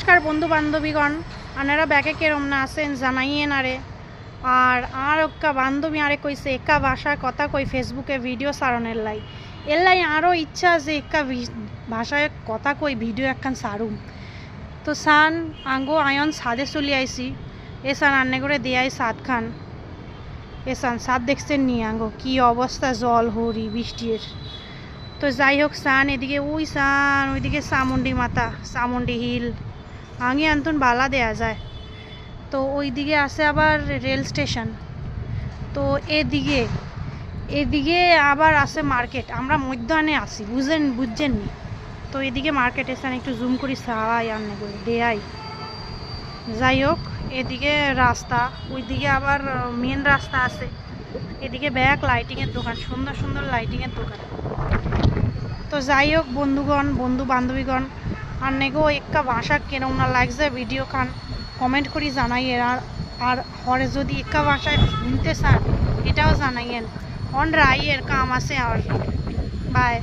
নমস্কার বন্ধু বান্ধবীগণ, আনারা ব্যাকে কেরম না আছেন জানাইয়েন আরে। আর একটা বান্ধবী আরে কইছে একা ভাষায় কথা কই ফেসবুকে ভিডিও সারণের লাই এর আরও ইচ্ছা আছে একা ভাষায় কথা কই ভিডিও একখান সারুম। তো সান আঙ্গো আয়ন সাদে চলি আইসি এ সান আন্নে করে দেয়াই সাদ খান এ সান সাদ দেখছেন নি আঙ্গো কি অবস্থা জল হরি বৃষ্টির। তো যাই হোক সান এদিকে ওইদিকে চামুন্ডি মাতা চামুন্ডি হিল আঙি আনতুন বালা দেয়া যায়। তো ওইদিকে আছে আবার রেল স্টেশন। তো এদিকে আবার আছে মার্কেট, আমরা মধ্যাহ্নে আসি বুঝছেন নি। তো এদিকে মার্কেট এসে একটু জুম করি সারাই আননে করে দেয়াই। যাই হোক এদিকে রাস্তা, ওইদিকে আবার মেন রাস্তা আছে। এদিকে ব্যাক লাইটিংয়ের দোকান, সুন্দর সুন্দর লাইটিংয়ের দোকান। তো যাই হোক বন্ধুগণ বন্ধু বান্ধবীগণ আন্নেগো একটা ভাষা কেরম না লাগছে ভিডিও খান কমেন্ট করি জানাইয়েন। আর হরে যদি একটা ভাষায় শুনতে চান এটাও জানাইয়েন। অন রাইয়ের কাম আছে আর বাই।